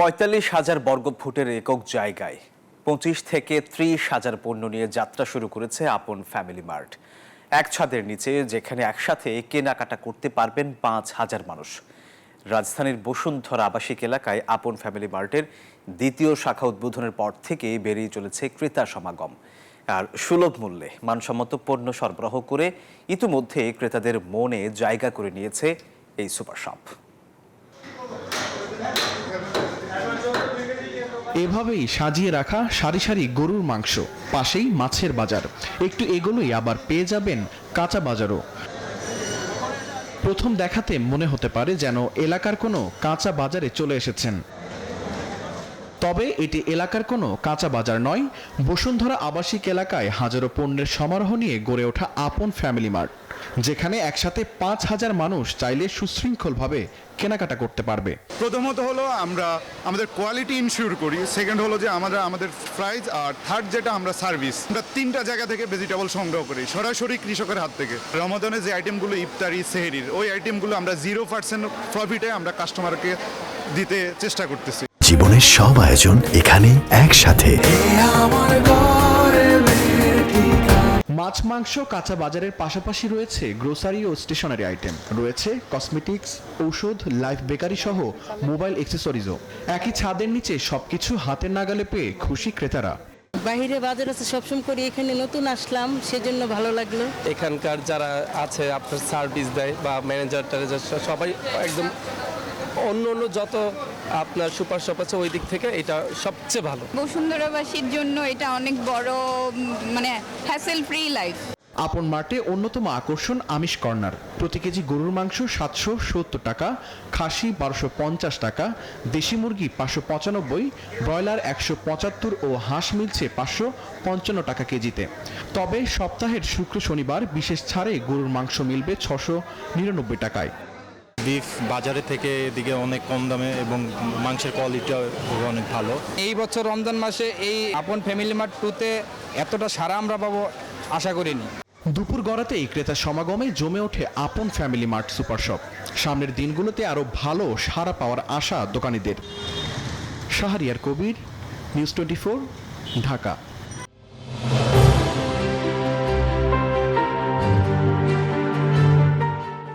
৪৫,০০০ বর্গফুটের একক জায়গায় ২৫ থেকে ৩০,০০০ পণ্য নিয়ে যাত্রা শুরু করেছে আপন ফ্যামিলি মার্ট। এক ছাদের নিচে যেখানে একসাথে কেনাকাটা করতে পারবেন ৫,০০০ মানুষ। রাজধানীর বসুন্ধরা আবাসিক এলাকায় আপন ফ্যামিলি মার্টের দ্বিতীয় শাখা উদ্বোধনের পর থেকেই বেরিয়ে চলেছে ক্রেতা সমাগম। আর সুলভ মূল্যে মানসম্মত পণ্য সরবরাহ করে ইতিমধ্যে ক্রেতাদের মনে জায়গা করে নিয়েছে এই সুপার শপ। এভাবেই সাজিয়ে রাখা সারি সারি গরুর মাংস, পাশেই মাছের বাজার, একটু এগোলেই আবার পেয়ে যাবেন কাঁচা বাজারও। প্রথম দেখাতে মনে হতে পারে যেন এলাকার কোনো কাঁচা বাজারে চলে এসেছেন, তবে এটি এলাকার কোনো কাঁচা বাজার নয়। বসুন্ধরা আবাসিক এলাকায় হাজারো পণ্যের সমারোহ নিয়ে গড়ে ওঠা আপন ফ্যামিলি মার্ট, যেখানে একসাথে ৫,০০০ মানুষ চাইলে সুশৃঙ্খলভাবে কেনাকাটা করতে পারবে। প্রথমত হলো আমরা আমাদের কোয়ালিটি ইনশিওর করি, সেকেন্ড হলো যে আমাদের প্রাইস, আর থার্ড যেটা আমরা সার্ভিস। আমরা 3টা জায়গা থেকে ভেজিটেবল সংগ্রহ করি, সরাসরি কৃষকের হাত থেকে। রমাদানে যে আইটেমগুলো ইফতারি সেহরির, ওই আইটেমগুলো আমরা 0% প্রফিটে আমরা কাস্টমারকে দিতে চেষ্টা করতেছি। জীবনের সব আয়োজন এখানে একসাথে। মাছ, মাংস, কাঁচা বাজারের পাশাপাশি রয়েছে গ্রোসারি ও স্টেশনারি আইটেম, রয়েছে কসমেটিক্স, ঔষধ, লাইফ বেকারি সহ মোবাইল অ্যাক্সেসরিজও। একই ছাদের নিচে সবকিছু হাতের নাগালে পেয়ে খুশি ক্রেতারা। বাইরে বাজার আছে সবসময় করি, এখানে নতুন আসলাম, সেজন্য ভালো লাগলো। এখানকার যারা আছে আপনার সার্ভিস দেয় বা ম্যানেজার ট্যানেজার সবাই একদম অন্য যত আপনার সুপার শপ আছে ওই দিক থেকে এটা সবচেয়ে ভালো। বসুন্ধরাবাসীর জন্য এটা অনেক বড় হ্যাসেল ফ্রি লাইফ। আপন মার্টে অন্যতম আকর্ষণ আমিষ কর্নার। প্রতি কেজি গরুর মাংস ৭৭০ টাকা, খাসি ১২৫০ টাকা, দেশি মুরগি ৫৯৫, ব্রয়লার ১৭৫ ও হাঁস মিলছে ৫৫৫ টাকা কেজিতে। তবে সপ্তাহের শুক্র শনিবার বিশেষ ছাড়ে গরুর মাংস মিলবে ৬৯৯ টাকায়। বিফ বাজারে থেকে এদিকে অনেক কম দামে এবং মাংসের কোয়ালিটিও অনেক ভালো। এই বছর রমজান মাসে এই আপন ফ্যামিলি মার্ট 2তে এতটা সাড়া আমরা পাবো আশা করিনি। দুপুর গড়াতেই ক্রেতা সমাগমে জমে ওঠে আপন ফ্যামিলি মার্ট সুপার শপ। সামনের দিনগুলোতে আরও ভালো সাড়া পাওয়ার আশা দোকানীদের। শাহরিয়ার কবির, নিউজ 24, ঢাকা।